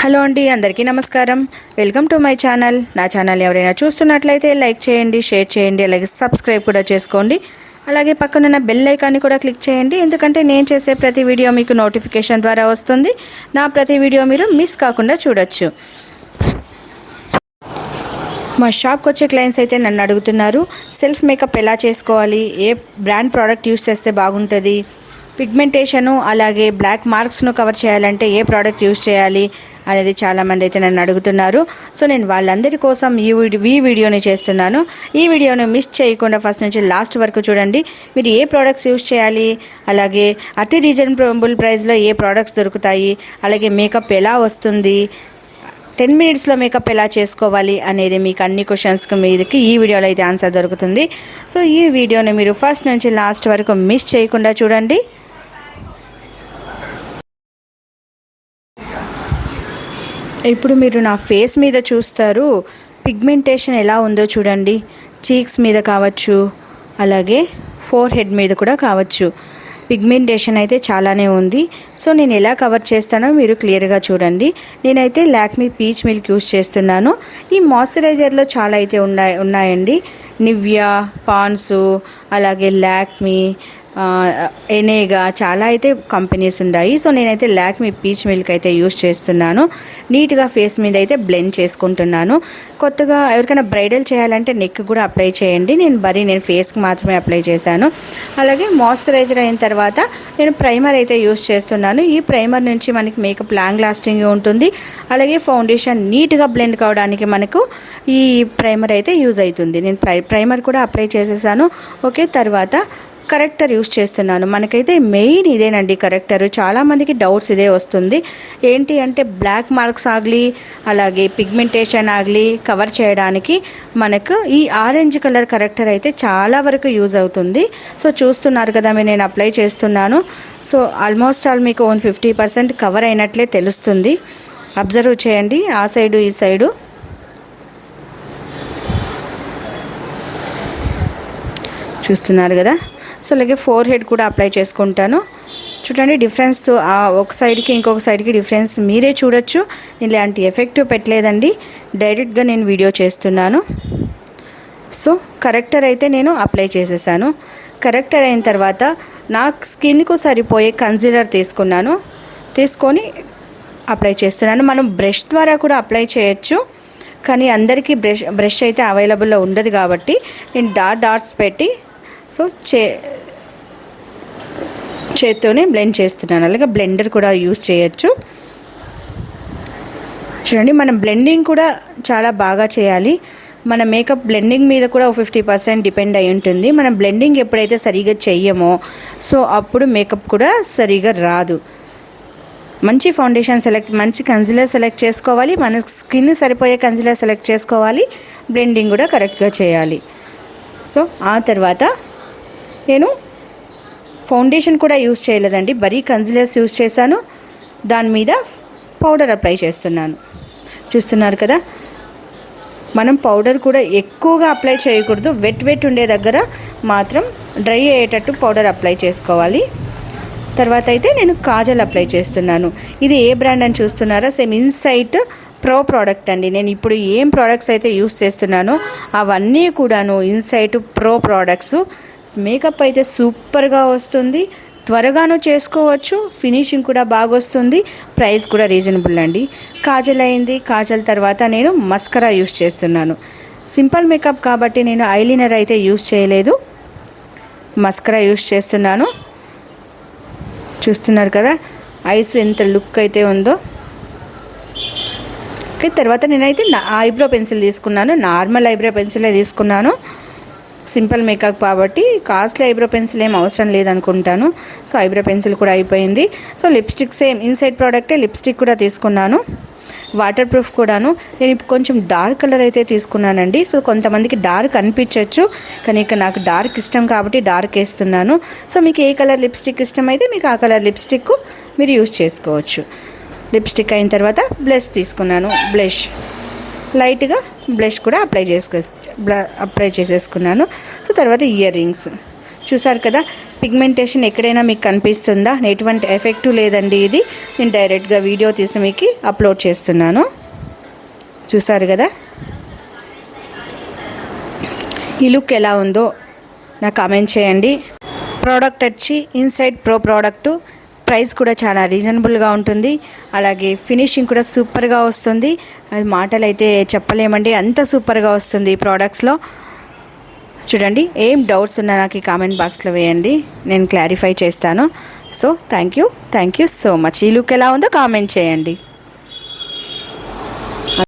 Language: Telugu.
హలో అండి, అందరికీ నమస్కారం. Welcome to my channel. నా ఛానల్ ఎవరైనా చూస్తున్నట్లయితే లైక్ చేయండి, షేర్ చేయండి, అలాగే సబ్స్క్రైబ్ కూడా చేసుకోండి. అలాగే పక్కనున్న బెల్ ఐకాన్ని కూడా క్లిక్ చేయండి, ఎందుకంటే నేను చేసే ప్రతి వీడియో మీకు నోటిఫికేషన్ ద్వారా వస్తుంది. నా ప్రతి వీడియో మీరు మిస్ కాకుండా చూడొచ్చు. మా షాప్కి వచ్చే క్లయింట్స్ అయితే నన్ను అడుగుతున్నారు, సెల్ఫ్ మేకప్ ఎలా చేసుకోవాలి, ఏ బ్రాండ్ ప్రోడక్ట్ యూస్ చేస్తే బాగుంటుంది, పిగ్మెంటేషను అలాగే బ్లాక్ మార్క్స్ను కవర్ చేయాలంటే ఏ ప్రోడక్ట్ యూస్ చేయాలి అనేది చాలామంది అయితే నన్ను అడుగుతున్నారు. సో నేను వాళ్ళందరి కోసం ఈ వీడియోని చేస్తున్నాను. ఈ వీడియోని మిస్ చేయకుండా ఫస్ట్ నుంచి లాస్ట్ వరకు చూడండి. మీరు ఏ ప్రోడక్ట్స్ యూస్ చేయాలి, అలాగే అతి రీజనబుల్ ప్రైస్లో ఏ ప్రోడక్ట్స్ దొరుకుతాయి, అలాగే మేకప్ ఎలా వస్తుంది, 10 మినిట్స్లో మేకప్ ఎలా చేసుకోవాలి అనేది మీకు అన్ని క్వశ్చన్స్కి మీదకి ఈ వీడియోలో అయితే ఆన్సర్ దొరుకుతుంది. సో ఈ వీడియోని మీరు ఫస్ట్ నుంచి లాస్ట్ వరకు మిస్ చేయకుండా చూడండి. ఇప్పుడు మీరు నా ఫేస్ మీద చూస్తారు, పిగ్మెంటేషన్ ఎలా ఉందో చూడండి. చీక్స్ మీద కావచ్చు, అలాగే ఫోర్ హెడ్ మీద కూడా కావచ్చు. పిగ్మెంటేషన్ అయితే చాలానే ఉంది. సో నేను ఎలా కవర్ చేస్తానో మీరు క్లియర్గా చూడండి. నేనైతే లాక్మీ పీచ్ మిల్క్ యూస్ చేస్తున్నాను. ఈ మాయిశ్చరైజర్లో చాలా అయితే ఉన్నాయండి. నివ్యా, పాన్సు, అలాగే లాక్మీ, ఎనేగా, చాలా అయితే కంపెనీస్ ఉన్నాయి. సో నేనైతే లాక్మీ పీచ్ మిల్క్ అయితే యూస్ చేస్తున్నాను. నీట్గా ఫేస్ మీద అయితే బ్లెండ్ చేసుకుంటున్నాను. కొత్తగా ఎవరికైనా బ్రైడల్ చేయాలంటే నెక్ కూడా అప్లై చేయండి. నేను ఫేస్కి మాత్రమే అప్లై చేశాను. అలాగే మాయిశ్చరైజర్ అయిన తర్వాత నేను ప్రైమర్ అయితే యూస్ చేస్తున్నాను. ఈ ప్రైమర్ నుంచి మనకి మేకప్ లాంగ్ లాస్టింగ్ ఉంటుంది. అలాగే ఫౌండేషన్ నీట్గా బ్లెండ్ కావడానికి మనకు ఈ ప్రైమర్ అయితే యూజ్ అవుతుంది. నేను ప్రైమర్ కూడా అప్లై చేసేసాను. ఓకే, తర్వాత కరెక్టర్ యూస్ చేస్తున్నాను. మనకైతే మెయిన్ ఇదేనండి కరెక్టర్. చాలామందికి డౌట్స్ ఇదే వస్తుంది. ఏంటి అంటే బ్లాక్ మార్క్స్ ఆగలి, అలాగే పిగ్మెంటేషన్ ఆగలి కవర్ చేయడానికి మనకు ఈ ఆరెంజ్ కలర్ కరెక్టర్ అయితే చాలా వరకు యూజ్ అవుతుంది. సో చూస్తున్నారు కదా, నేను అప్లై చేస్తున్నాను. సో ఆల్మోస్ట్ ఆల్ మీకు 50% కవర్ అయినట్లే తెలుస్తుంది. అబ్జర్వ్ చేయండి, ఆ సైడు ఈ సైడు. చూస్తున్నారు కదా. సో అలాగే ఫోర్ హెడ్ కూడా అప్లై చేసుకుంటాను. చూడండి డిఫరెన్స్, ఒక సైడ్కి ఇంకొక సైడ్కి డిఫరెన్స్ మీరే చూడొచ్చు. ఇలాంటి ఎఫెక్టివ్ పెట్టలేదండి, డైరెక్ట్గా నేను వీడియో చేస్తున్నాను. సో కరెక్టర్ అయితే నేను అప్లై చేసేసాను. కరెక్టర్ అయిన తర్వాత నా స్కిన్కు సరిపోయే కన్సీలర్ తీసుకొని అప్లై చేస్తున్నాను. మనం బ్రష్ ద్వారా కూడా అప్లై చేయొచ్చు, కానీ అందరికీ బ్రష్ అయితే అవైలబుల్లో ఉండదు కాబట్టి నేను డాట్స్ పెట్టి సో చేత్తోనే బ్లెండ్ చేస్తున్నాను. అలాగే బ్లెండర్ కూడా యూజ్ చేయొచ్చు. చూడండి, మనం బ్లెండింగ్ కూడా చాలా బాగా చేయాలి. మన మేకప్ బ్లెండింగ్ మీద కూడా 50% డిపెండ్ అయి ఉంటుంది. మనం బ్లెండింగ్ ఎప్పుడైతే సరిగా చెయ్యమో సో అప్పుడు మేకప్ కూడా సరిగా రాదు. మంచి ఫౌండేషన్ మంచి కన్సీలర్ సెలెక్ట్ చేసుకోవాలి. మన స్కిన్ సరిపోయే కన్సీలర్ సెలెక్ట్ చేసుకోవాలి. బ్లెండింగ్ కూడా కరెక్ట్గా చేయాలి. సో ఆ తర్వాత నేను ఫౌండేషన్ కూడా యూజ్ చేయలేదండి, బరీ కన్సీలర్స్ యూజ్ చేశాను. దాని మీద పౌడర్ అప్లై చేస్తున్నాను. చూస్తున్నారు కదా, మనం పౌడర్ కూడా ఎక్కువగా అప్లై చేయకూడదు. వెట్ ఉండే దగ్గర మాత్రం డ్రై అయ్యేటట్టు పౌడర్ అప్లై చేసుకోవాలి. తర్వాత అయితే నేను కాజల్ అప్లై చేస్తున్నాను. ఇది ఏ బ్రాండ్ అని చూస్తున్నారా? సేమ్ ఇన్సైట్ ప్రో ప్రోడక్ట్ అండి. నేను ఇప్పుడు ఏం ప్రోడక్ట్స్ అయితే యూస్ చేస్తున్నానో అవన్నీ కూడాను ఇన్సైట్ ప్రో ప్రోడక్ట్స్. మేకప్ అయితే సూపర్గా వస్తుంది, త్వరగాను చేసుకోవచ్చు, ఫినిషింగ్ కూడా బాగా వస్తుంది, ప్రైస్ కూడా రీజనబుల్ అండి. కాజల్ అయింది. కాజల్ తర్వాత నేను మస్కరా యూస్ చేస్తున్నాను. సింపుల్ మేకప్ కాబట్టి నేను ఐలైనర్ అయితే యూస్ చేయలేదు, మస్కరా యూస్ చేస్తున్నాను. చూస్తున్నారు కదా ఐస్ ఎంత లుక్ అయితే ఉందో. ఓకే, తర్వాత నేనైతే ఐబ్రో పెన్సిల్ తీసుకున్నాను. నార్మల్ ఐబ్రో పెన్సిలే తీసుకున్నాను. సింపుల్ మేకప్ కాబట్టి కాస్ట్లీ ఐబ్రో పెన్సిల్ ఏం అవసరం లేదనుకుంటాను. సో ఐబ్రో పెన్సిల్ కూడా అయిపోయింది. సో లిప్స్టిక్ సేమ్ ఇన్సైడ్ ప్రోడక్టే, లిప్స్టిక్ కూడా తీసుకున్నాను. వాటర్ ప్రూఫ్ కూడాను. నేను ఇప్పుడు కొంచెం డార్క్ కలర్ అయితే తీసుకున్నానండి. సో కొంతమందికి డార్క్ అనిపించవచ్చు, కానీ ఇక నాకు డార్క్ ఇష్టం కాబట్టి డార్క్ వేస్తున్నాను. సో మీకు ఏ కలర్ లిప్స్టిక్ ఇష్టం అయితే మీకు ఆ కలర్ లిప్స్టిక్ మీరు యూజ్ చేసుకోవచ్చు. లిప్స్టిక్ అయిన తర్వాత బ్లష్ తీసుకున్నాను. బ్లష్ లైట్గా బ్లష్ కూడా అప్లై చేసేసుకున్నాను. సో తర్వాత ఇయర్ రింగ్స్ చూసారు కదా, పిగ్మెంటేషన్ ఎక్కడైనా మీకు కనిపిస్తుందా? ఎటువంటి ఎఫెక్ట్ లేదండి. ఇది నేను డైరెక్ట్గా వీడియో తీసి మీకు అప్లోడ్ చేస్తున్నాను. చూసారు కదా, ఈ లుక్ ఎలా ఉందో నాకు కామెంట్ చేయండి. ప్రోడక్ట్ వచ్చి ఇన్సైడ్ ప్రో ప్రోడక్టు. ప్రైస్ కూడా చాలా రీజనబుల్గా ఉంటుంది. అలాగే ఫినిషింగ్ కూడా సూపర్గా వస్తుంది. అది మాటలు అయితే చెప్పలేమండి, అంత సూపర్గా వస్తుంది ఈ ప్రోడక్ట్స్లో. చూడండి, ఏం డౌట్స్ ఉన్నా నాకు ఈ కామెంట్ బాక్స్లో వేయండి, నేను క్లారిఫై చేస్తాను. So thank you so much. ఈ లుక్ ఎలా ఉందో కామెంట్ చేయండి.